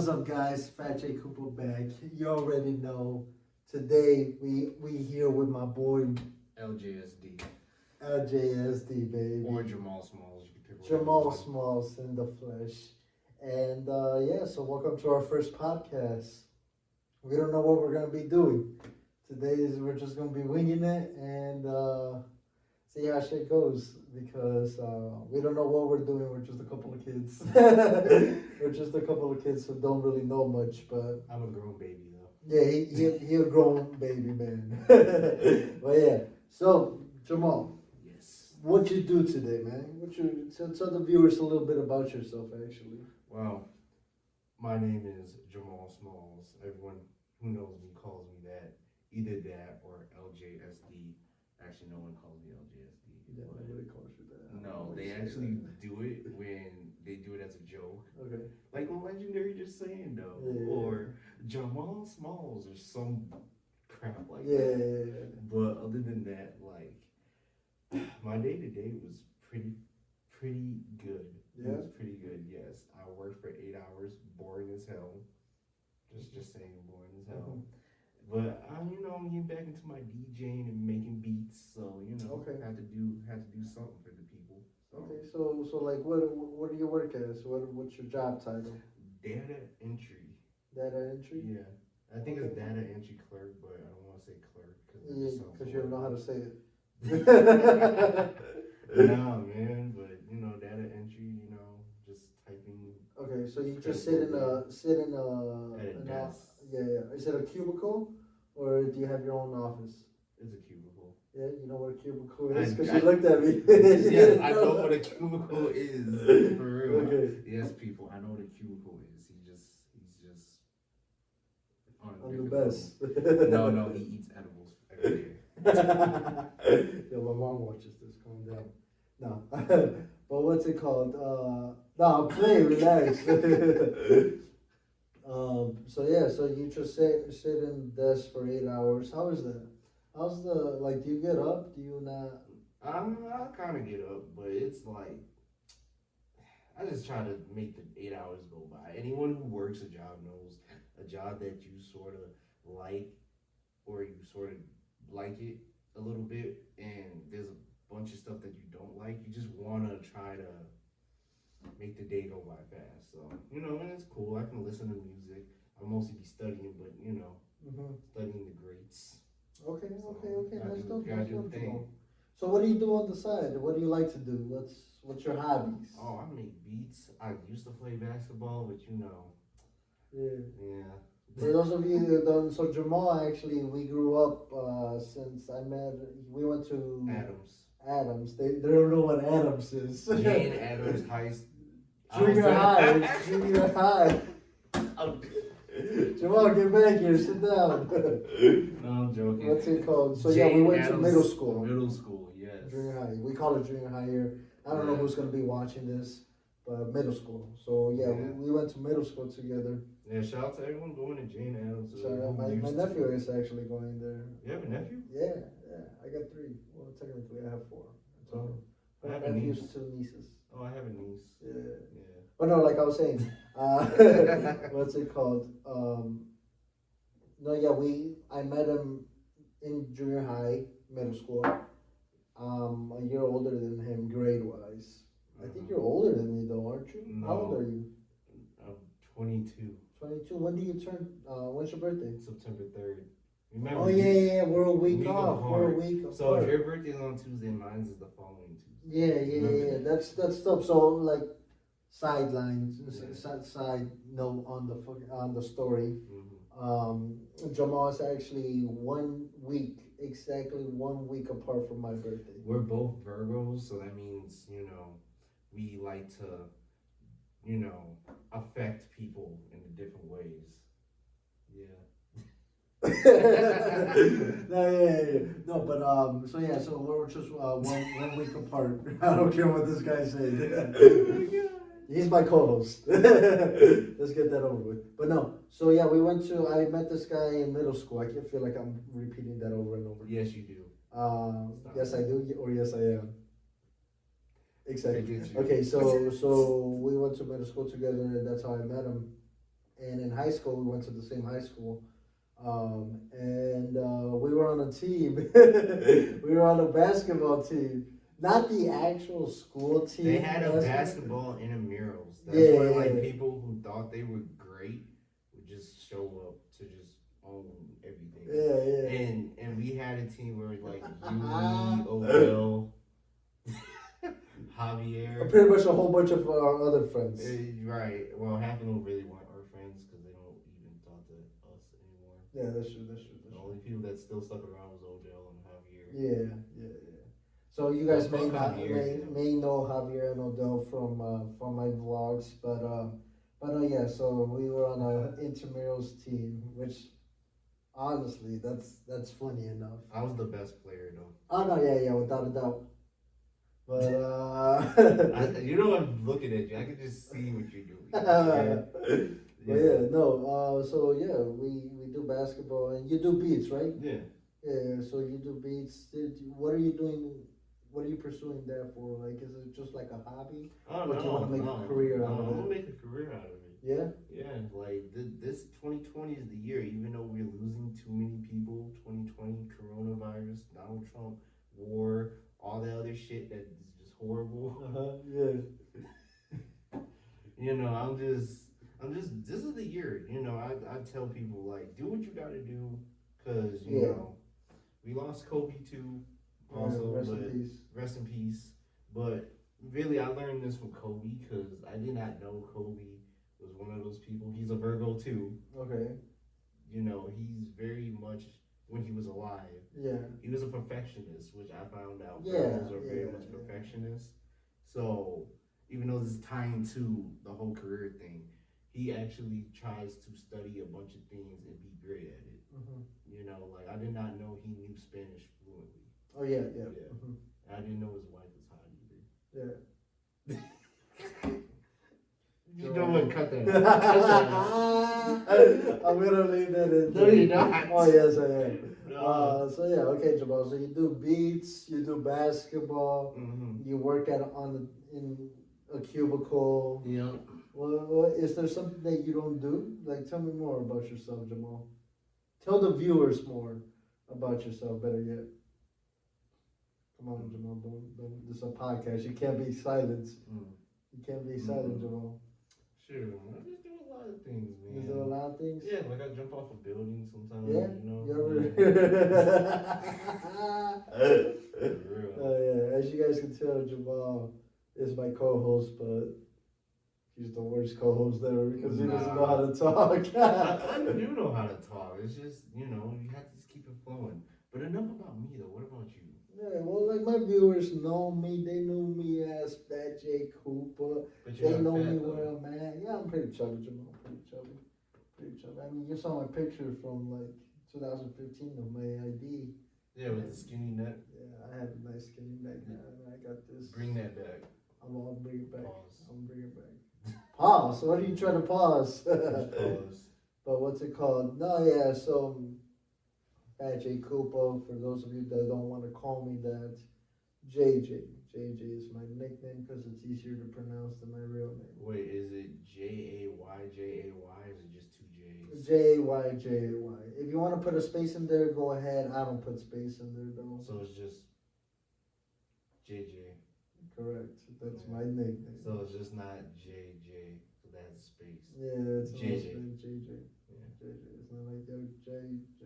What's up, guys? Phat Koopa back. You already know. Today we here with my boy LJSD. LJSD, baby. Or Jamal Smalls. You can pick Jamal Smalls in the flesh. And yeah, so welcome to our first podcast. We don't know what we're gonna be doing. We're just gonna be winging it and see how shit goes because we don't know what we're doing. We're just a couple of kids. We're just a couple of kids who don't really know much, but I'm a grown baby though. yeah, he a grown baby man. But yeah, so Jamal, Yes. what you do today, man? Tell the viewers a little bit about yourself, actually. Well, my name is Jamal Smalls. Everyone who knows me calls me that. Either that or LJSD. Actually, no one calls me LJSD. Yeah, nobody calls you that. No, they actually do it when they do it as a joke. Okay. Like Legendary Just Saying though. Yeah. Or Jamal Smalls or some crap like Yeah. that. But other than that, like my day to day was pretty good. Yeah. It was pretty good, yes. I worked for 8 hours, boring as hell. Just saying, boring as hell. Mhm. But I'm getting back into my DJing and making beats, so Okay. had to do something for the people. So Okay, so like, what do you work as? What's your job title? data entry. Data entry. Yeah, I think it's Okay. data entry clerk, but I don't want to say clerk Yeah, because you don't know how to say it. Nah, man, but data entry, just typing. Okay, so you just At a desk. Yeah. Is it a cubicle, or do you have your own office? It's a cubicle. Yeah, you know what a cubicle is because I- you looked at me. Yes, I know what a cubicle is. For real. Okay. Yes, people, I know what a cubicle is. He's just on a I'm the different best. level. No, he eats edibles every day. Yeah, my mom watches this. Calm down. No, but what's it called? No, play. Relax. So yeah, so you just sit in desk for 8 hours. How is that? How's the like? Do you get up? Do you not? I kind of get up, but it's like I just try to make the 8 hours go by. Anyone who works a job knows a job that you sort of like, or you sort of like it a little bit, and there's a bunch of stuff that you don't like. You just want to try to make the day go by fast. So and it's cool. I can listen to music. I mostly be studying, but Mm-hmm. studying the greats. Okay. Gotta That's do- dope. gotta That's do the dope. thing. Jamal. So what do you do on the side? What do you like to do? What's your hobbies? Oh, I make beats. I used to play basketball, but Yeah. yeah. For those of you who don't, so Jamal actually, we grew up since I met. We went to Adams. They don't know what Adams is. Jane Adams High. Junior high. Jamal, get back here. Sit down. No, I'm joking. What's it called? So Jane yeah, we went to Addams middle school. Middle school, yes. Junior high. We call it junior high here. I don't know who's gonna be watching this, but middle school. So yeah, Yeah. we went to middle school together. Yeah, shout out to everyone going to Jane Addams. So my nephew is actually going there. You have a nephew? Yeah. I got 3. Well, technically I have 4. Oh, I have a nephews, niece. 2 nieces. Oh, I have a niece. Yeah. Yeah. But no, like I was saying, what's it called? No, yeah, I met him in junior high, middle school. A year older than him, grade wise. I think you're older than me though, aren't you? No. How old are you? I'm 22. 22. When do you turn? When's your birthday? September 3rd. Remember? Oh yeah. We're a week off. apart. We're a week apart. So if your birthday is on Tuesday, mine is the following Tuesday. Yeah. That's tough. So like sidelines, side note on the story. Mm-hmm. Jamal is actually exactly 1 week apart from my birthday. We're both Virgos, so that means we like to affect people in different ways. Yeah. No, but so we're just one week apart. I don't care what this guy says. He's my co-host. Let's get that over with. But no, so yeah, I met this guy in middle school. I feel like I'm repeating that over and over. Yes, you do. Yes, I do, or yes, I am. Exactly. I get you. Okay, so we went to middle school together, and that's how I met him. And high school. We went to the same high school. And we were on a team. We were on a basketball team, not the actual school team. They had a basketball intramurals. That's Yeah, where like yeah. people who thought they were great would just show up to just own everything. Yeah, yeah. And we had a team where like you, me, Odell, Javier. Pretty much a whole bunch of our other friends. Right. Well, half of them really weren't our friends because they don't even talk to us anymore. Yeah, that's true. That's true. The only people that still stuck around was Odell and Javier. Yeah, yeah, yeah. So you guys Well, may fuck not Javier, may know Javier and Odell from my vlogs, but yeah. So we were on a intramurals team, which honestly that's funny enough. I was the best player though. Oh no, yeah, yeah, without a doubt. But You know I'm looking at you. I can just see what you're doing. But yeah, no. So yeah, we do basketball, and you do beats, right? Yeah. Yeah. So you do beats. What are you doing? What are you pursuing that for? Like, is it just like a hobby? Oh Or do you no, wanna make a no, career no, out of I'm it? gonna make a career out of it. Yeah. Yeah, like this 2020 is the year. Even though we're losing too many people, 2020, coronavirus, Donald Trump, war, all the other shit that is just horrible. Yeah. You know, I'm just. This is the year. You know, I tell people like, do what you gotta do, cause you know, we lost Kobe too. Also, rest but in peace. rest in peace. But really, I learned this from Kobe because I did not know Kobe was one of those people. He's a Virgo too. Okay. You know, he's very much when he was alive. Yeah. He was a perfectionist, which I found out. Yeah, Virgos are very yeah, much yeah. perfectionists. So even though this is tying to the whole career thing, he actually tries to study a bunch of things and be great at it. Mm-hmm. You know, like I did not know he knew Spanish fluently. Oh yeah, yeah. Yeah. Mm-hmm. I didn't know his wife was hot either. Yeah. You don't want to cut that out. Cut that out. I'm gonna leave that in. No, you're not. Oh yes, I am. No. So yeah, okay, Jamal. So you do beats, you do basketball, Mm-hmm. you work in a cubicle. Yeah. Well, is there something that you don't do? Like, tell me more about yourself, Jamal. Tell the viewers more about yourself. Better yet. Come on, Jamal. Don't. This is a podcast. You can't be silent. Mm. You can't be silent, Jamal. Sure. I just do a lot of things, man. You do a lot of things. Yeah, like I jump off a building sometimes. Yeah? You know. You Yeah. ever? For real. Yeah. As you guys can tell, Jamal is my co-host, but he's the worst co-host ever because he doesn't know how to talk. I do know how to talk. It's just, you know, you have to just keep it flowing. But enough about me, though. What about you? Yeah, well, like my viewers know me. They knew me as Fat J Koopa. But you're They not know fat, me though. where I'm at. Yeah, I'm pretty chubby, Jamal. Pretty chubby. I mean, you saw my picture from like 2015 of my ID. Yeah, with the skinny neck. Yeah, I have a nice skinny neck now, and I got this. Bring that back. I'll bring it back. Pause. I'm bring it back. Pause. What are you trying to pause? Just pause. But what's it called? No, yeah. So, Fat J Koopa. For those of you that don't want to call me that, JJ. JJ is my nickname because it's easier to pronounce than my real name. Wait, is it JAYJAY? Or is it just two J's? JYJY. If you want to put a space in there, go ahead. I don't put space in there though. So it's just JJ. Correct. That's my nickname. So it's just not JJ. So that's space. Yeah, it's JJ. JJ. Yeah. JJ. It's not like yo JJ.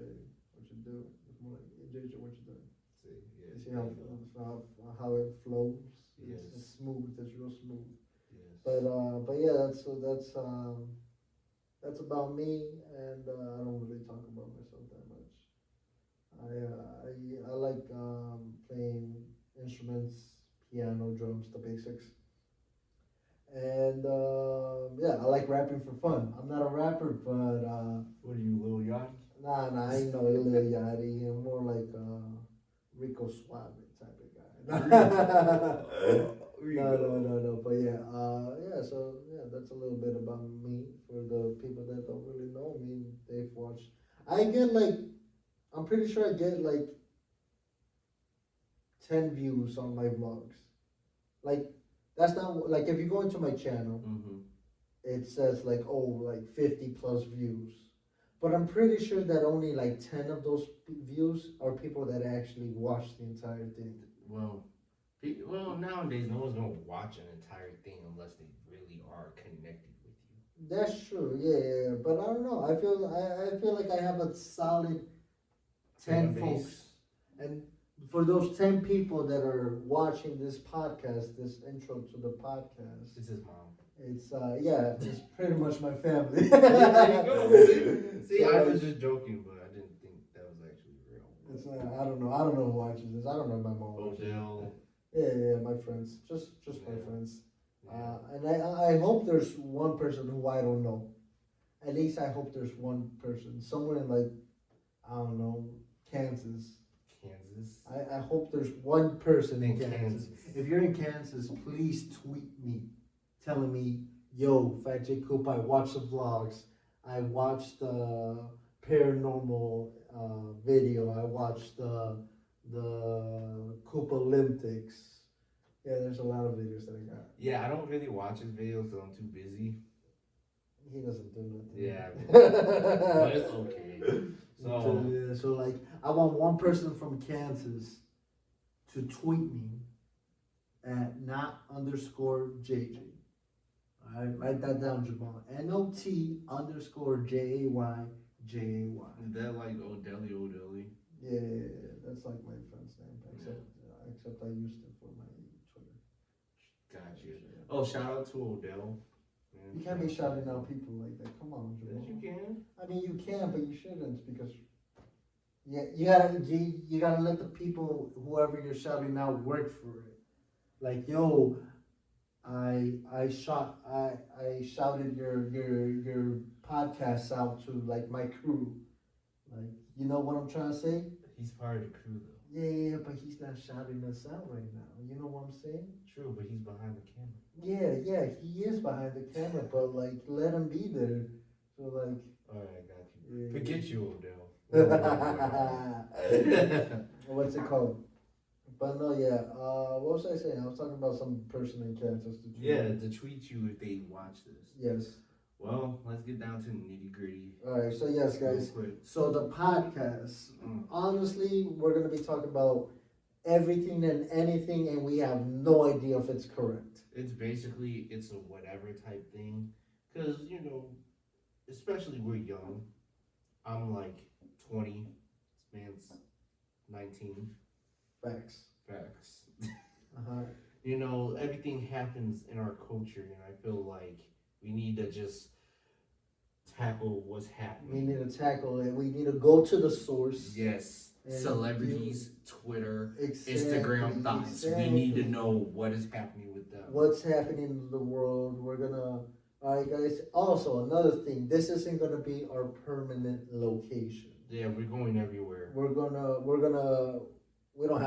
What you do? It's more like JJ. What you doing? See, yeah. You see how it flows? Yes. It's smooth. It's real smooth. Yes. But yeah, that's about me, and I don't really talk about myself that much. I like playing instruments, piano, drums, the basics, and yeah, I like rapping for fun. I'm not a rapper, but What are you, Lil Yachty? nah, I ain't no Lil Yachty. I'm more like Rico Suave type of guy. No. But yeah. So yeah, that's a little bit about me for the people that don't really know me. They've watched. I'm pretty sure I get like 10 views on my vlogs. Like that's not like if you go into my channel, Mm-hmm. it says like, oh, like 50 plus views. But I'm pretty sure that only like 10 of those views are people that actually watch the entire thing. Well, well, nowadays no one's gonna watch an entire thing unless they really are connected with you. That's true, yeah. But I don't know. I feel like I have a solid 10 Fan folks. base. And for those 10 people that are watching this podcast, this intro to the podcast, It's his mom. it's it's pretty much my family. There you go. See, So I was just joking, but I didn't think that was actually real. it's I don't know. I don't know who watches this. I don't know if my mom watches it. Odell. Yeah, my friends. Just my Yeah. friends. Yeah. And I hope there's one person who I don't know. At least I hope there's one person somewhere in like, I don't know, Kansas. Kansas. I hope there's one person in In Kansas. Kansas. If you're in Kansas, please tweet me telling me, yo, Fat J Koopa, I watched the vlogs. I watched the paranormal video. I watched the Koopa Olympics. Yeah, there's a lot of videos that I got. Yeah, I don't really watch his videos because I'm too busy. He doesn't do nothing. Yeah, but it's okay. So like, I want one person from Kansas to tweet me at not_JJ. Alright, write that down, Jamal. NOT_JAYJAY. Is that like Odelly? Yeah, that's like my friend's name. Except I used it for my Twitter. Gotcha. Oh, shout out to Odell. You can't be shouting out people like that. Come on, Jamal. Yes, you can. I mean, you can, but you shouldn't because you gotta let the people, whoever you're shouting out, work for it. Like, yo, I shouted your podcast out to like my crew. Like, you know what I'm trying to say? He's part of the crew though. Yeah, but he's not shouting us out right now. You know what I'm saying? True, but he's behind the camera. Yeah, he is behind the camera, but like, let him be there. So like, Alright, I got you. yeah. Forget you, Odell. What's it called? But no, yeah. What was I saying? I was talking about some person in Kansas. Yeah, to tweet you if they watch this. Yes. Well, let's get down to the nitty gritty. All right. So yes, guys. Real quick. So the podcast. Honestly, we're gonna be talking about everything and anything, and we have no idea if it's correct. It's basically it's a whatever type thing, cause you know, especially we're young. I'm like 20. This man's 19. Facts. Facts. Uh-huh. Everything happens in our culture, and I feel like we need to just tackle what's We happening. need to tackle it. We need to go to the source. Yes, And celebrities, Twitter, Exactly, Instagram thoughts. We need to exactly. know what is happening with them. What's happening in the world. We're gonna. All right, guys. Also, another thing. This isn't gonna be our permanent location. Yeah, we're going everywhere. We're gonna. We don't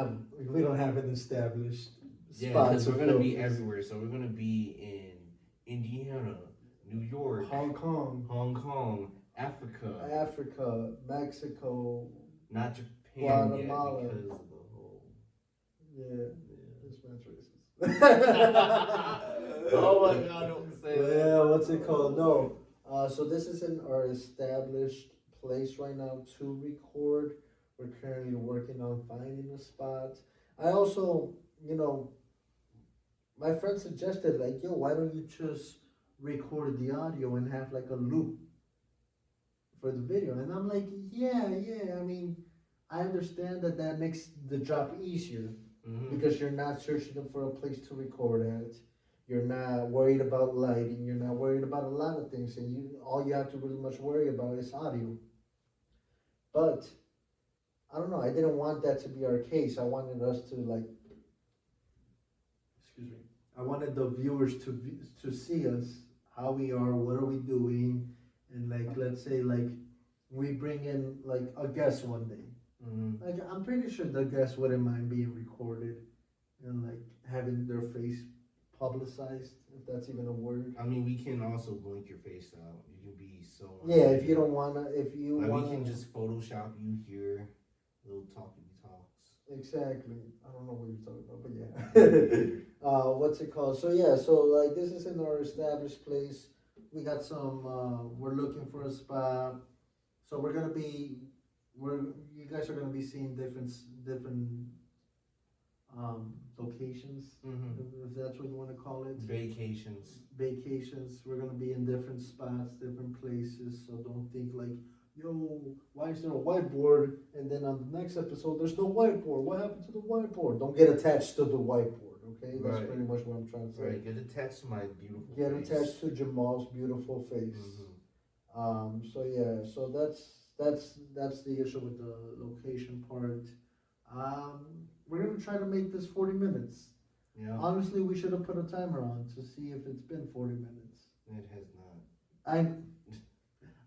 have an established Yeah, spot. because to we're gonna film be this. everywhere. So we're gonna be in Indiana, New York, Hong Kong, Hong Kong, Africa, Africa, Mexico. not Japan Guatemala. yet because of the whole. Yeah, this man's racist. Oh my God! Don't say that. Yeah, what's it called? No. So this is in our established place right now to record. We're currently working on finding a spot. I also, my friend suggested like, yo, why don't you just record the audio and have like a loop for the video? And I'm like, yeah. I mean, I understand that makes the job easier because you're not searching for a place to record at. You're not worried about lighting. You're not worried about a lot of things, and all you have to really much worry about is audio. But I don't know. I didn't want that to be our case. I wanted us to excuse me. I wanted the viewers to see us, how we are, what are we doing, and like, let's say like we bring in like a guest one day. Like, I'm pretty sure the guest wouldn't mind being recorded and like having their face publicized, if that's even a word. I mean, we can also blink your face out. You can be so. Yeah, if you don't wanna, we can just Photoshop you here, little talky talks. Exactly. I don't know what you're talking about, but yeah. What's it called? So yeah, so like this is in our established place. We got some. We're looking for a spot, so we're gonna be. You guys are gonna be seeing different locations, if that's what you want to call it. Vacations. Vacations. We're gonna be in different spots, different places. So don't think like, yo, why is there a whiteboard? And then on the next episode, there's no whiteboard. What happened to the whiteboard? Don't get attached to the whiteboard. Okay, that's Right. pretty much what I'm trying to say. Right. Get attached to my beautiful. Get face. attached to Jamal's beautiful face. So yeah, so that's the issue with the location part. We're gonna try to make this 40 minutes. Yeah. Honestly, we should have put a timer on to see if it's been 40 minutes. It has not.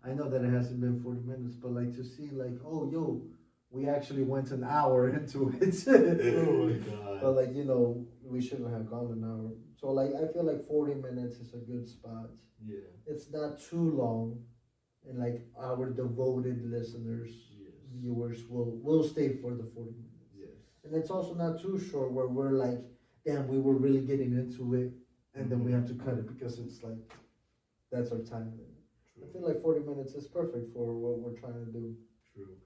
I know that it hasn't been 40 minutes, but like to see like, oh yo, we actually went an hour into it. Oh my god. But like, you know, we shouldn't have gone an hour. So like I feel like 40 minutes is a good spot. Yeah. It's not too long, and like our devoted listeners, viewers will stay for the 40 minutes. Yes. And it's also not too short where we're like, damn, we were really getting into it, and then we have to cut it because it's like that's our time limit. True. I feel like 40 minutes is perfect for what we're trying to do. True.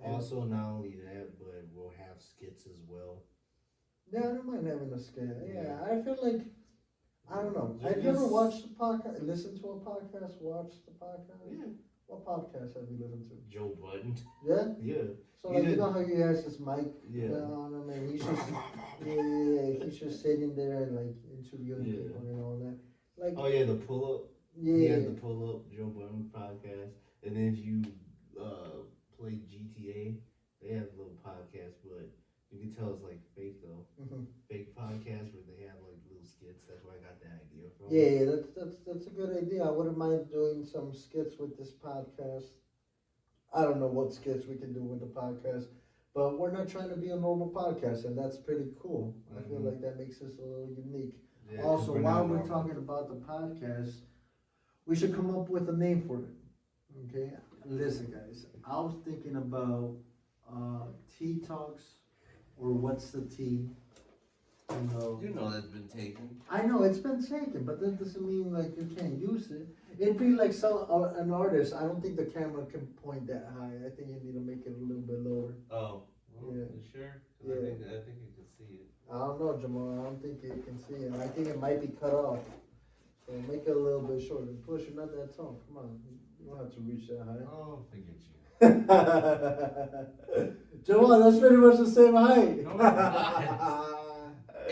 And Also, not only that, but we'll have skits as well. yeah, I don't mind having a skit. Yeah, I feel like, I don't know. Just- Have you ever watched the podcast, listened to a podcast, watched the podcast? Yeah. What podcast have you listened to? Joe Budden. Yeah? Yeah. So He like, you did. know how he has his mic Yeah. on him and he's just, yeah, he's just sitting there and like interviewing Yeah. people and all that. Like, Oh yeah, the pull up. yeah. He has the pull up Joe Budden podcast, and then if you play GTA, they have a little podcast, but you can tell it's like fake though. Mhm. Fake podcast where they have like little skits. That's where I got that idea from. Yeah, that's a good idea. I wouldn't mind doing some skits with this podcast. I don't know what skits we can do with the podcast, but we're not trying to be a normal podcast, and that's pretty cool. I feel like that makes us a little unique. Yeah, 'cause Also, we're while not we're normal. talking about the podcast, we should come up with a name for it. Okay, listen, guys. I was thinking about Tea Talks, or What's the Tea? You know that's been taken. I know it's been taken, but that doesn't mean like you can't use it. It'd be like an artist. I don't think the camera can point that high. I think you need to make it a little bit lower. Oh, well, Yeah. you sure? 'Cause Yeah. I think you can see it. I don't know, Jamal. I don't think you can see it. I think it might be cut off. So make it a little bit shorter. Push it, not that tall. Come on, you don't have to reach that high. Oh, forget you. Jamal, that's pretty much the same height.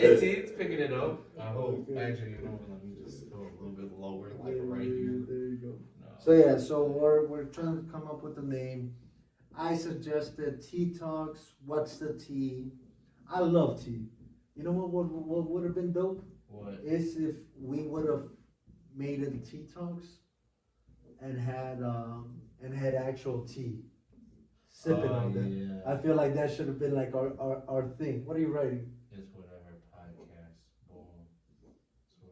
No, it's picking it up. I hope. Okay. Actually, you know, let me just go a little bit lower, like right here. There you go. No. So yeah, so we're trying to come up with a name. I suggested Tea Talks. What's the tea? I love tea. You know what would have been dope? What? Is if we would have made it Tea Talks and had actual tea. Sipping on them. Yeah. I feel like that should have been like our thing. What are you writing? It's whatever podcast. Boom. That's where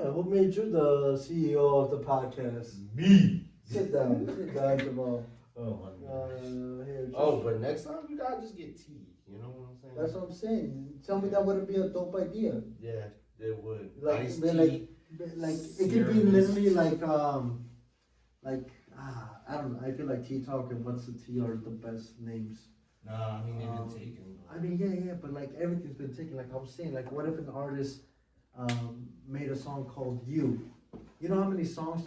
we're going. Who made you the CEO of the podcast? Me. Sit down, Jamal. Oh my gosh. Here, just- Oh, but next time you gotta just get tea. You know what I'm saying? That's what I'm saying. Tell me that wouldn't be a dope idea. Yeah, it would. Like, Iced man, tea. Like it could be literally like I don't know. I feel like Tea Talk and What's the Tea are the best names. Nah, I mean they've been taken. I mean, yeah, but like everything's been taken. Like I was saying, like what if an artist made a song called You? You know how many songs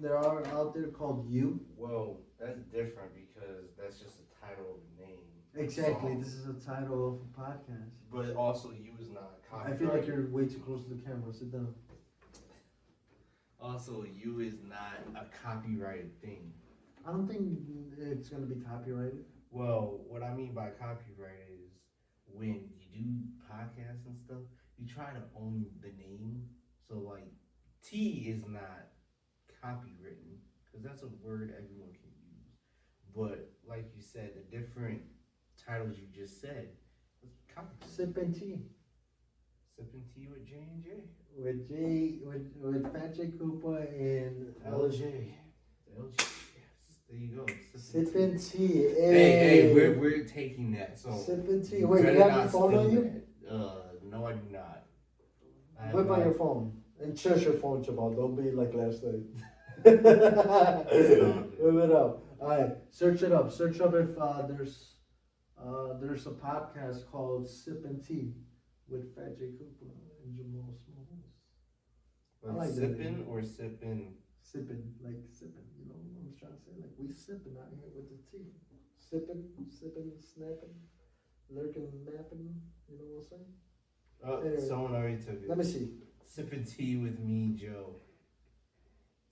there are out there called You? Well, that's different because that's just the title of the name. Exactly. Song. This is a title of a podcast. But also, you is not I copyrighted. feel like you're way too close to the camera. Sit down. Also, you is not a copyrighted thing. I don't think it's gonna be copyrighted. Well, what I mean by copyright is when you do podcasts and stuff, you try to own the name. So like, T is not copywritten because that's a word everyone can use. But like you said, the different titles you just said, it's copyrighted. Sipping tea Sipping tea with J&J. with Phat Koopa and LJ. LJ. Yes. There you go. Sipping tea. Hey, we're taking that. So Sipping tea. you Wait, you better have not your phone on steal you? that. No, I do not. I have Whip out my- your phone And check your phone, Jamal. Don't be like last night. Whip it up. All right, search it up. Search up if there's a podcast called Sip and Tea with Phat Koopa and Jamal Smalls. I like that sipping name. or sipping? Sipping, like sipping. You know what I'm trying to say? Like we sipping out here with the tea. Sipping, snapping, lurking, napping. You know what I'm saying? Oh, Anyway, someone already took it. let me see. Sipping tea with me, Joe.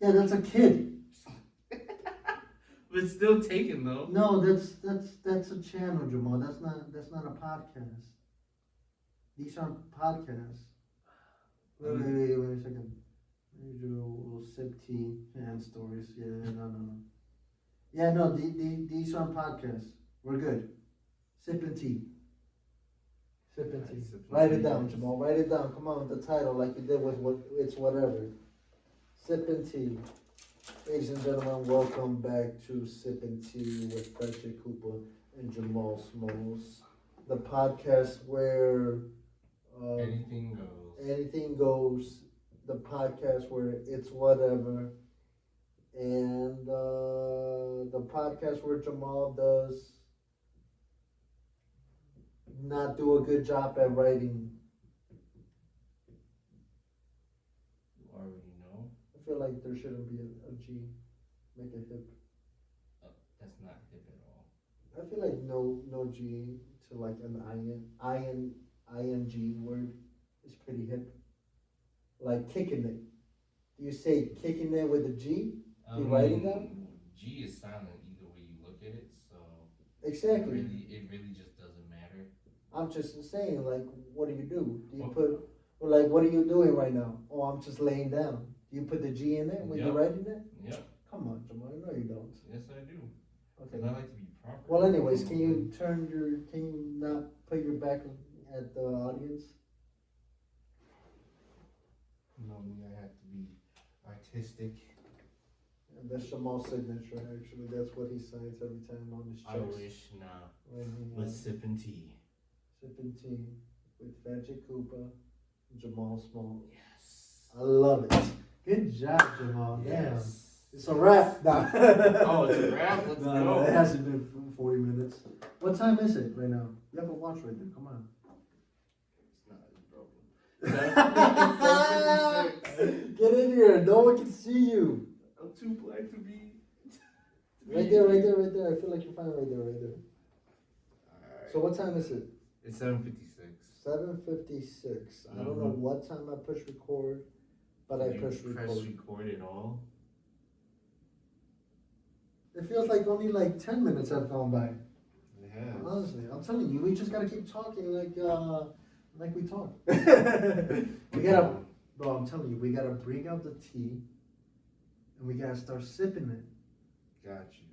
Yeah, that's a kid. But still taken though. No, that's a channel, Jamal. That's not a podcast. These aren't podcasts. Wait a second. Usual sip tea and stories. Yeah, no. Yeah, no, these aren't podcasts. We're good. Sip and tea. Sip and tea. Write it down, Jamal. Write it down. Come on with the title like you did with It's Whatever. Sip and tea. Ladies and gentlemen, welcome back to Sip and Tea with Phat Koopa and Jamal Smalls. The podcast where Anything goes. anything goes. The podcast where it's whatever. And the podcast where Jamal does not do a good job at writing. You already know. I feel like there shouldn't be a G. Make it hip. That's not hip at all. I feel like no G to like an ing word is pretty hip. Like kicking it. Do you say kicking it with a G? You write it down? G is silent either way you look at it, so Exactly. it really just doesn't matter. I'm just saying, like, what do? Do you put, or like, what are you doing right now? Oh, I'm just laying down. Do you put the G in there when you're writing it? Yep. Come on, Jamal. No, you don't. Yes, I do. Okay. I like to be proper. Well, anyways, can you not put your back at the audience? No, I have to be artistic. And that's Jamal's signature, actually. That's what he signs every time on his checks. I wish not. When But sipping tea. Sipping tea with Phat Koopa, Jamal Small. Yes. I love it. Good job, Jamal. Damn. Yes. It's a wrap. Nah. Oh, it's a wrap? Let's go. No, it hasn't been 40 minutes. What time is it right now? You have a watch right there. Come on. It's not as broken. Get in here. No one can see you. I'm too black to be. Right there. I feel like you're fine right there. Alright. So what time is it? It's 7:56. 7:56. I don't know what time I push record, but I push record. Press record at all? It feels like only like 10 minutes have gone by. Yeah. Honestly, I'm telling you, we just gotta keep talking like we talk. We gotta, bro. I'm telling you, we gotta bring out the tea, and we gotta start sipping it. Got you.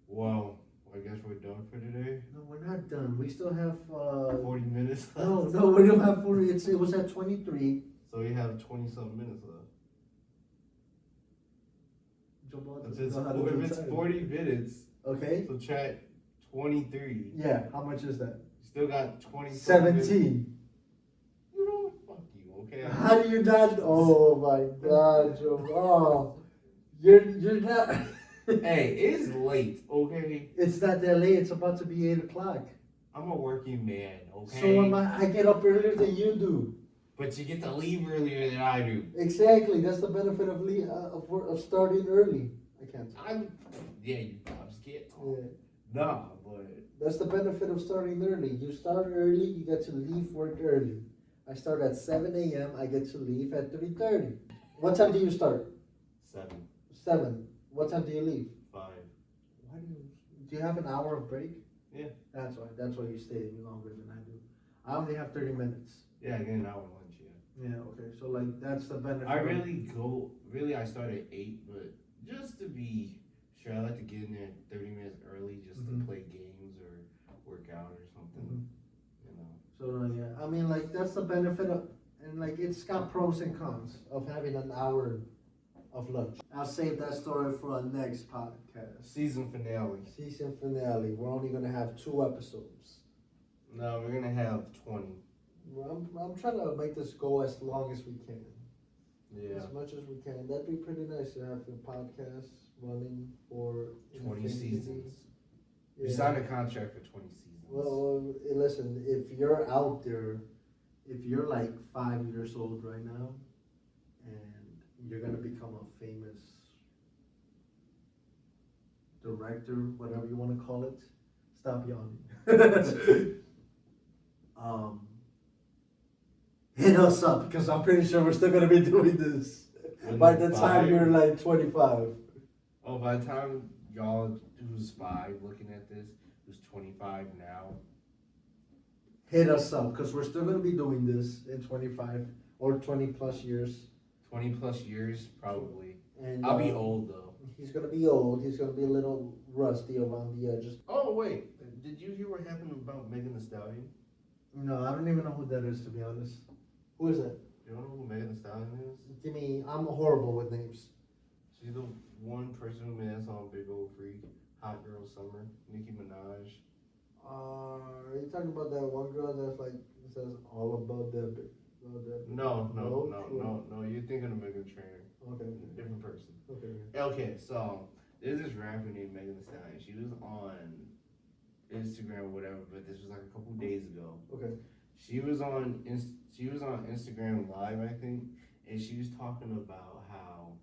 Well, I guess we're done for today. No, we're not done. We still have 40 minutes left. No, we don't have 40. It was at 23. So we have 20-something minutes left. If it's 40 minutes, okay. so chat 23. Yeah, how much is that? Still got 20. 17. You know, fuck you, okay? How do you not? Oh my God, Joe. Oh, you're not. Hey, it's late, okay? It's not that late. It's about to be 8 o'clock. I'm a working man, okay? So am I get up earlier than you do. But you get to leave earlier than I do. Exactly. That's the benefit of starting early. I can't. You just can't talk. Yeah. Nah, but That's the benefit of starting early. You start early, you get to leave work early. I start at 7 a.m. I get to leave at 3:30. What time do you start? 7. 7. What time do you leave? 5. Why do you have an hour of break? Yeah. That's why. That's why you stay longer than I do. I only have 30 minutes. Yeah, I get an hour lunch, yeah. Yeah, okay. So like that's the benefit. I start at 8, but just to be sure, I like to get in there 30 minutes early just to play games or work out or something, you know. So yeah, I mean like that's the benefit of, and like it's got pros and cons of having an hour of lunch. I'll save that story for our next podcast. Season finale. Season finale. We're only gonna have 2 episodes. No, we're gonna have 20. I'm trying to make this go as long as we can. Yeah. as much as we can. That'd be pretty nice to have the podcast running for 20 infinity. seasons. Yeah. You signed a contract for 20 seasons. Well, listen, if you're out there, if you're like 5 years old right now, and you're gonna become a famous director, whatever you wanna call it, stop yawning. Hit us up, because I'm pretty sure we're still gonna be doing this by the time you're like 25. Oh, by the time y'all who's 5 looking at this, who's 25 now, Hit us up, because we're still gonna be doing this in 25 or 20 plus years. 20 plus years probably. And I'll be old though. He's gonna be old. He's gonna be a little rusty around the edges. Oh wait, did you hear what happened about Megan Thee Stallion? No, I don't even know who that is, to be honest. Who is that? You don't know who Megan Thee Stallion is? Give me. I'm horrible with names. She's the one person who made that song "Big Old Freak," "Hot Girl Summer," Nicki Minaj. Are you talking about that one girl that's like says all about that? No. You're thinking of Megan Trainor. Okay. Different person. Okay. Okay, so there's this rapper named Megan Thee Stallion. She was on Instagram or whatever, but this was like a couple days ago. Okay. She was on Instagram Live, I think, and she was talking about how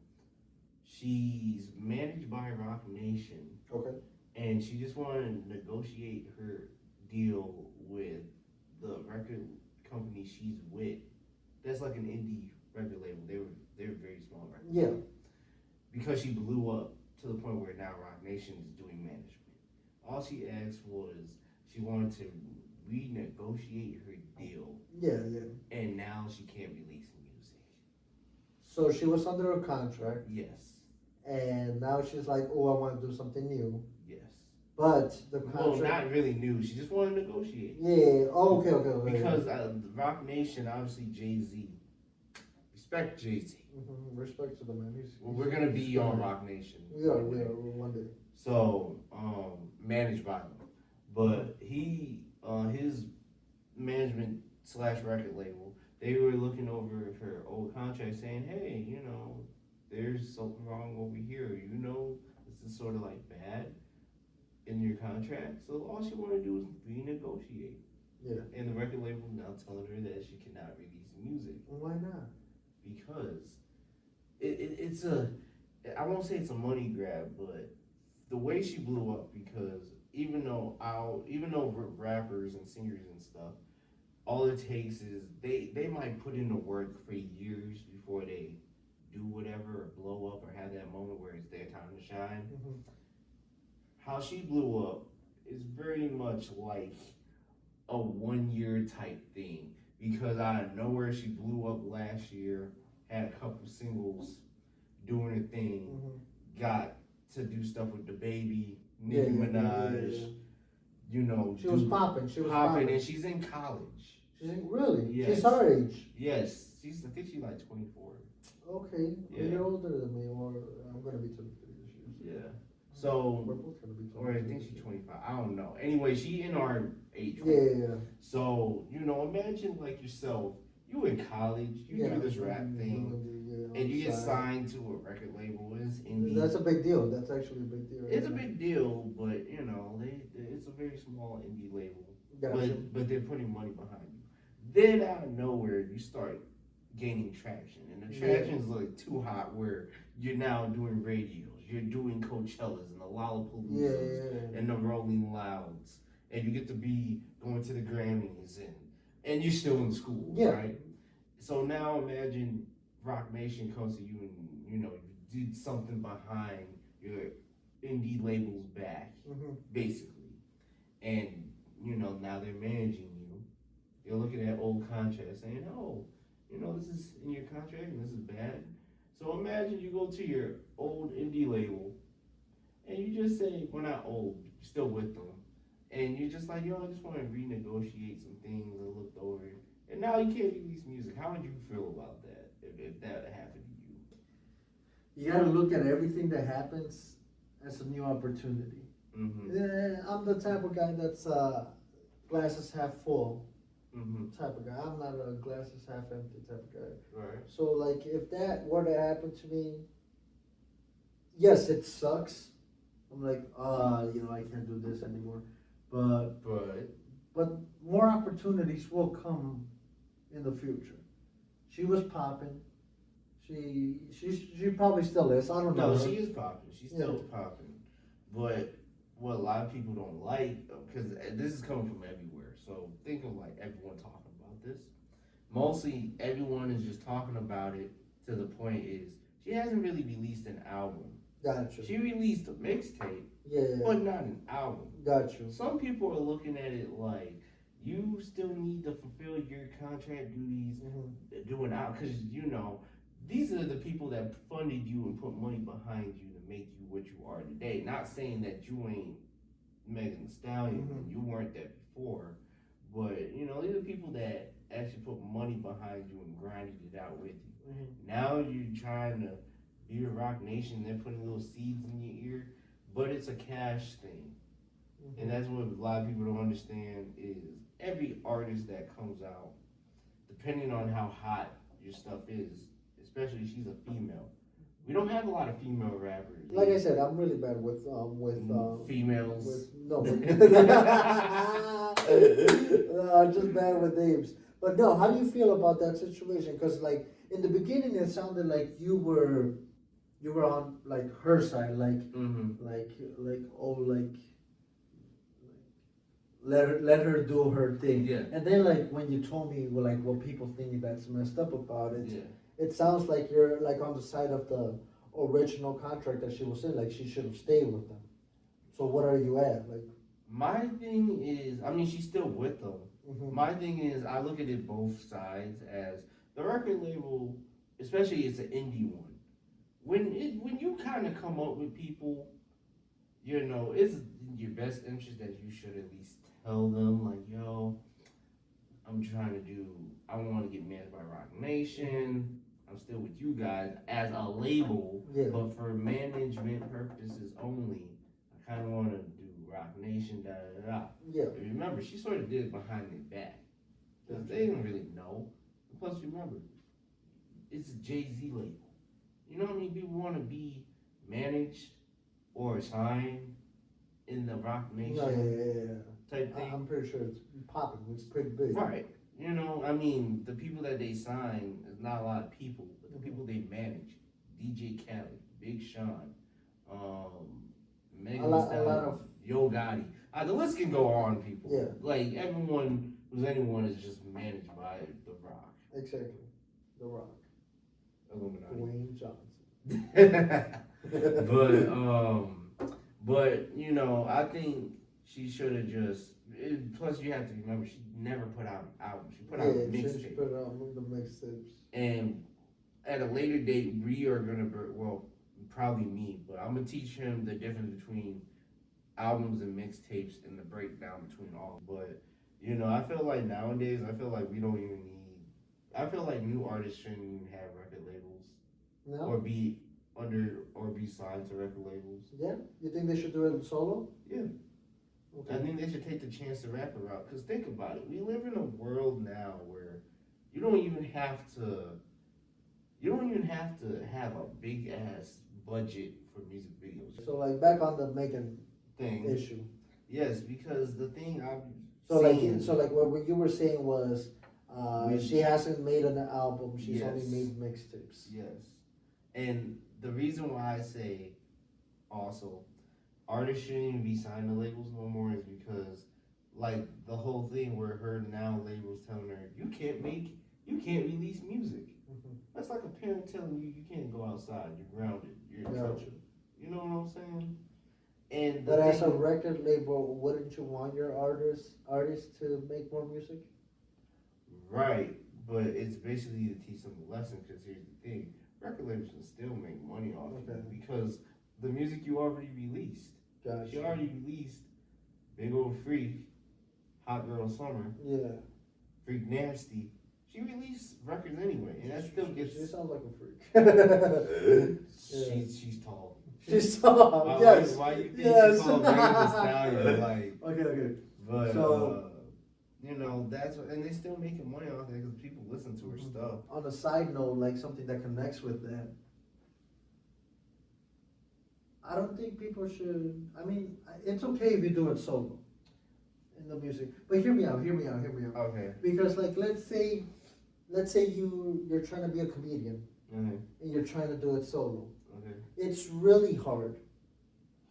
she's managed by Rock Nation. Okay. And she just wanted to negotiate her deal with the record company she's with. That's like an indie record label. They were very small record. Yeah. Because she blew up to the point where now Rock Nation is doing management. All she asked was she wanted to renegotiate her deal. Yeah. And now she can't release music. So she was under a contract. Yes. And now she's like, oh, I want to do something new. Yes. But the contract. Well, not really new. She just wanted to negotiate. Yeah. Oh, okay. Because Rock Nation, obviously Jay-Z. Respect Jay-Z. Mm-hmm. Respect to the man. We're gonna be on Rock Nation. We are one day. So, managed by him, but his management / record label, they were looking over her old contract, saying, "Hey, there's something wrong over here. This is sort of like bad in your contract. So all she wanted to do is renegotiate." Yeah. And the record label now telling her that she cannot release music. Why not? Because it's I won't say it's a money grab, but the way she blew up, because even though rappers and singers and stuff, all it takes is they might put in the work for years before they do whatever or blow up or have that moment where it's their time to shine. Mm-hmm. How she blew up is very much like a 1 year type thing, because out of nowhere she blew up last year, had a couple singles doing her thing, Mm-hmm. got to do stuff with the baby, Nicki Minaj. She was popping. She was popping, and she's in college. She's really. Yes. She's our age. Yes, I think she's like 24. Okay, Yeah. You're older than me, or I'm gonna be 23 this year. Yeah. So, we're both gonna be 23. or I think she's 25. I don't know. Anyway, she in our age. Yeah. So, imagine like yourself. You in college. You do this rap thing. And you get signed to a record label. It's indie. That's a big deal. That's actually a big deal. It's a big deal, but it's a very small indie label. Gotcha. But they're putting money behind you. Then out of nowhere, you start gaining traction, and the traction is like too hot. Where you're now doing radios, you're doing Coachellas and the Lollapaloozas and the Rolling Louds, and you get to be going to the Grammys, and you're still in school, right? So now imagine Rock Nation comes to you and you did something behind your indie label's back, basically, and now they're managing you. They're looking at old contracts saying, "Oh, this is in your contract and this is bad." So imagine you go to your old indie label and you just say, "We're not old, you're still with them," and you're just like, I just want to renegotiate some things I looked over, and now you can't release music. How would you feel about that if that happened to you? You gotta look at everything that happens as a new opportunity. Mm-hmm. Yeah, I'm the type of guy that's glasses half full. type of guy. I'm not a glasses half empty type of guy. Right. So like, if that were to happen to me, yes, it sucks. I'm like, I can't do this anymore. But more opportunities will come in the future. She was popping. She probably still is. I don't know. No, she is popping. She's still popping. But what a lot of people don't like, because this is coming from everywhere. So think of like everyone talking about this. Mostly everyone is just talking about it to the point is she hasn't really released an album. Gotcha. She released a mixtape, but not an album. Gotcha. Some people are looking at it like you still need to fulfill your contract duties, doing out because these are the people that funded you and put money behind you to make you what you are today. Not saying that you ain't Megan Thee Stallion and you weren't that before, but these are people that actually put money behind you and grinded it out with you. Now you're trying to be a Rock Nation, they're putting little seeds in your ear, but it's a cash thing. And that's what a lot of people don't understand is every artist that comes out, depending on how hot your stuff is, especially she's a female. We don't have a lot of female rappers. Like I said, I'm really bad with females. I'm just bad with names. But no, how do you feel about that situation? Because like in the beginning, it sounded like you were on like her side, let her do her thing. Yeah. And then like when you told me what people think that's messed up about it, yeah. It sounds like you're like on the side of the original contract that she was in, like she should have stayed with them. So what are you at? Like my thing is, she's still with them. My thing is, I look at it both sides as the record label, especially it's an indie one. When you kind of come up with people, it's in your best interest that you should at least tell them, like, yo, I want to get managed by Rock Nation. I'm still with you guys as a label, but for management purposes only, I kind of want to do Rock Nation, da da da. Yeah. But remember, she sort of did it behind their back. Because they didn't really know. Plus, remember, it's a Jay-Z label. You know how many people want to be managed or signed in the Rock Nation type thing? I'm pretty sure it's popping. It's pretty big. Right. The people that they sign is not a lot of people, but the people they manage, DJ Khaled, Big Sean, Megan Thee Stallion, Yo Gotti. The list can go on, people. Yeah. Like, everyone who's anyone is just managed by The Rock. Exactly. The Rock. Illuminati. Dwayne Johnson. But, I think she should have just... plus, you have to remember, she never put out an album. She put out a mixtape. She put out the mixtapes. And at a later date, we are going to... probably me, but I'm going to teach him the difference between albums and mixtapes and the breakdown between all. But, I feel like nowadays, we don't even need... I feel like new artists shouldn't even have record labels. No? Or be signed to record labels. Yeah? You think they should do it solo? Yeah. Okay. I think they should take the chance to rap it out. Because think about it. We live in a world now where you don't even have to have a big ass budget for music videos. So like back on the Megan thing issue. Yes, because the thing what you were saying was she hasn't made an album, she's only made mixtapes. Yes. And the reason why I say also artists shouldn't even be signed to labels no more is because like the whole thing where her now labels telling her you can't release music. That's like a parent telling you can't go outside, you're grounded, you're in trouble. You know what I'm saying? And but as a record label, wouldn't you want your artists to make more music? Right, but it's basically to teach them a lesson. Because here's the thing: record labels can still make money off of it because the music you already released. Gotcha. She already released Big Old Freak, Hot Girl Summer, Freak Nasty. She released records anyway, and that still gets. She sounds like a freak. She's tall. She's tall. Yes. Why you think she's called Megan Thee Stallion? Like okay. But so You know, and they still making money off that because people listen to her stuff. On a side note, like something that connects with that, I don't think people should. I mean, it's okay if you do it solo in the music, but hear me out. Okay. Because like, let's say you're trying to be a comedian Mm-hmm. and you're trying to do it solo. Okay. It's really hard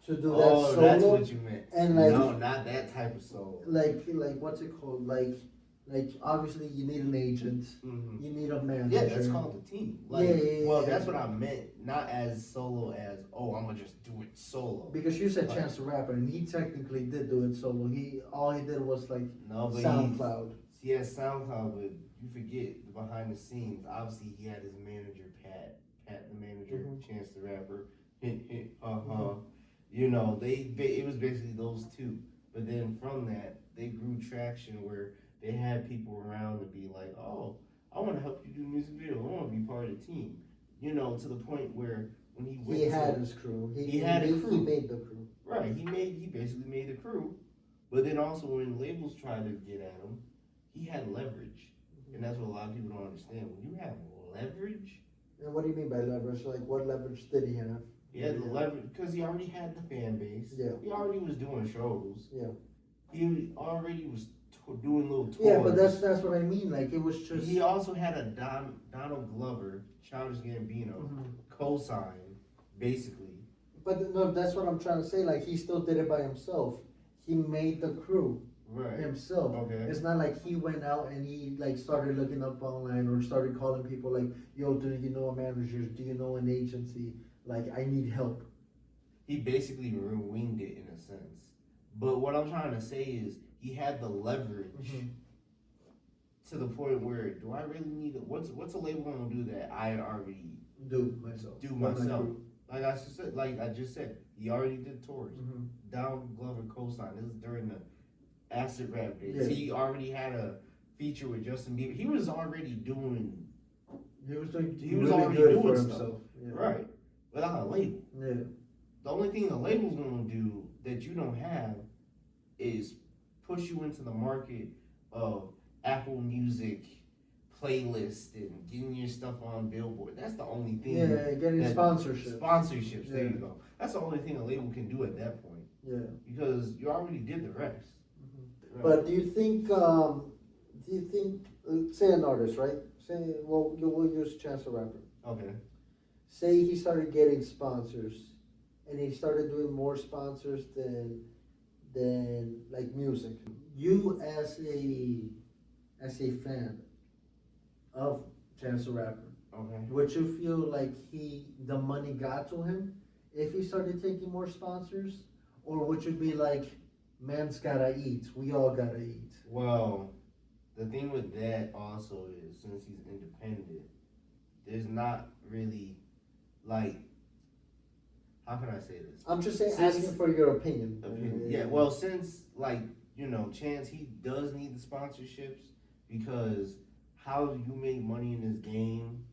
to do that Oh, solo. that's what you meant. And like, no, not that type of solo. like what's it called? Like obviously you need an agent, Mm-hmm. you need a manager. Yeah, that's called a team. Like, Yeah. Well, that's what I meant. Not as solo as, I'm gonna just do it solo. Because you said Chance the Rapper, and he technically did do it solo. All he did was like No, but SoundCloud. He has SoundCloud, but you forget the behind the scenes. Obviously, he had his manager, Phat the manager, Chance the Rapper. You know, it was basically those two. But then from that, they grew traction where they had people around to be like, oh, I want to help you do music video. I want to be part of the team. You know, to the point where when he went, he had his crew. He had a crew. He made the crew. Right. He basically made the crew. But then also when labels tried to get at him, he had leverage. And that's what a lot of people don't understand. When you have leverage. And what do you mean by leverage? Like, what leverage did he have? He had the leverage because he already had the fan base. Yeah. He already was doing shows. Yeah. He already was doing little tours. Yeah, but that's what I mean. Like, it was just. He also had a Donald Glover, Childish Gambino, co-sign, basically. But no, that's what I'm trying to say. Like, he still did it by himself. He made the crew. Right. Himself. Okay. It's not like he went out and he like started looking up online or started calling people like, yo, do you know a manager? Do you know an agency? Like, I need help. He basically winged it in a sense. But what I'm trying to say is he had the leverage to the point where, do I really need it? What's a label gonna do that I already do myself? Like I just said, he already did tours. Donald Glover co-signed. This is during the acid rap days. Yeah. He already had a feature with Justin Bieber. He was already doing. He was doing. He was already doing for stuff. Himself. Yeah. Right. Without a label. Yeah. The only thing the label's gonna do that you don't have is push you into the market of Apple Music playlist and getting your stuff on Billboard. That's the only thing. Yeah, getting sponsorships. Sponsorships. There you go. That's the only thing a label can do at that point. Yeah. Because you already did the rest. Right. But do you think? Say an artist, right? Say, well, we'll use Chance the Rapper. Okay. Say he started getting sponsors, and he started doing more sponsors than like music. You as a fan of Chance the Rapper, okay, would you feel like the money got to him if he started taking more sponsors, or would you be like, man's gotta eat, we all gotta eat? Well, the thing with that also is, since he's independent, there's not really, like, how can I say this? I'm just saying, asking for your opinion. Yeah, well, since, like, you know, Chance, he does need the sponsorships, because how you make money in this game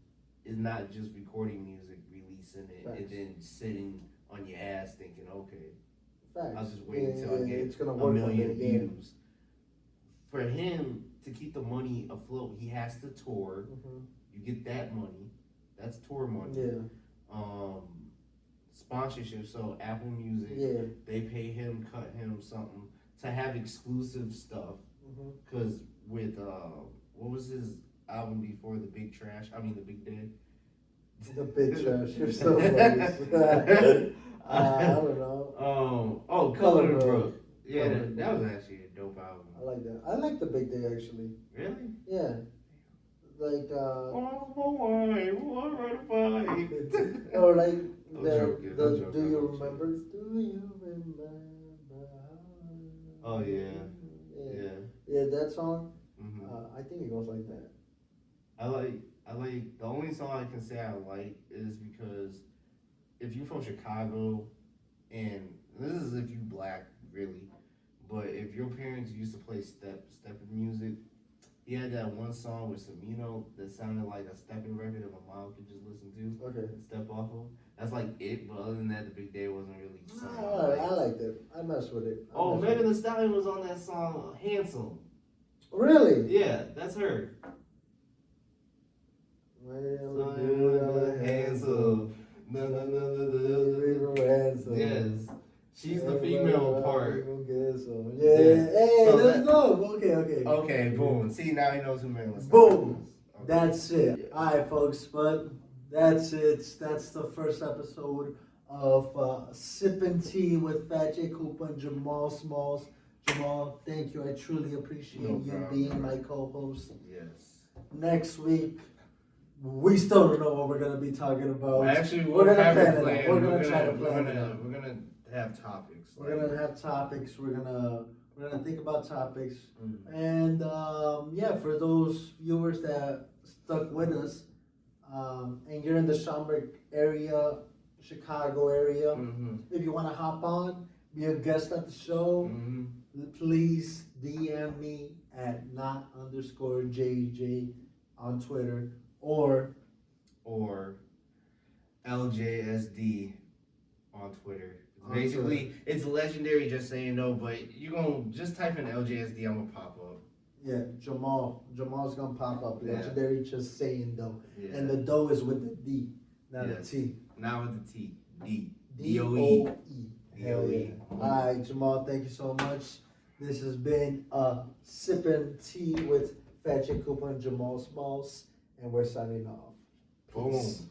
is not just recording music, releasing it, and then sitting on your ass thinking, okay, I'll just wait until I get a million views. For him to keep the money afloat, he has to tour. You get that money. That's tour money. Yeah. Sponsorship. So Apple Music, they pay him, cut him something to have exclusive stuff. Because with what was his album before the Big Trash? I mean the Big Dead. The Big Trash. You're so funny. I don't know. Color Brook. Yeah, that was actually a dope album. I like that. I like the Big Day actually. Really? Yeah. Like or like do you remember? Oh yeah. Yeah, that song. I think it goes like that. I like the only song I can say I like is because if you're from Chicago, and this is if you black really, but if your parents used to play stepping music, he had that one song with Samino that sounded like a stepping record that my mom could just listen to. Okay. And step off of. That's like it, but other than that, the Big Day wasn't really something I liked it. I messed with it. Megan Thee Stallion was on that song, Handsome. Really? Yeah, that's her. Well, Handsome. Yes. She's the female part. Yeah. Hey, So let's that- go. Okay. Okay, boom. See, now he knows who Marilyn Boom. is. Okay. That's it. Yeah. Alright, folks, but that's it. That's the first episode of Sipping Tea with Phat Koopa and Jamal Smalls. Jamal, thank you. I truly appreciate No you problem. being my co-host. Yes. Next week, we still don't know what we're gonna be talking about. Well, actually, we're we'll gonna have plan it it out. planned. We're gonna try to plan it out. We're gonna have topics. We're gonna have topics. We're gonna think about topics. Mhm. And yeah, for those viewers that stuck with us, and you're in the Schaumburg area, Chicago area, Mhm. if you want to hop on, be a guest at the show, Mhm. please DM me at @JAYJay on Twitter or LJSD on Twitter. On Basically, it's legendary. Just saying no, but you gonna just type in LJSD. I'm gonna pop up. yeah, Jamal's gonna pop up. Yeah. Legendary, just saying though, Yeah. and the dough is with the D, not Yes. the T. Now with the T. D. DOE. Hell DOE. yeah. Alright, Jamal, thank you so much. This has been Sipping Tea with Phat Koopa and Jamal Smalls, and we're signing off. Peace. Boom.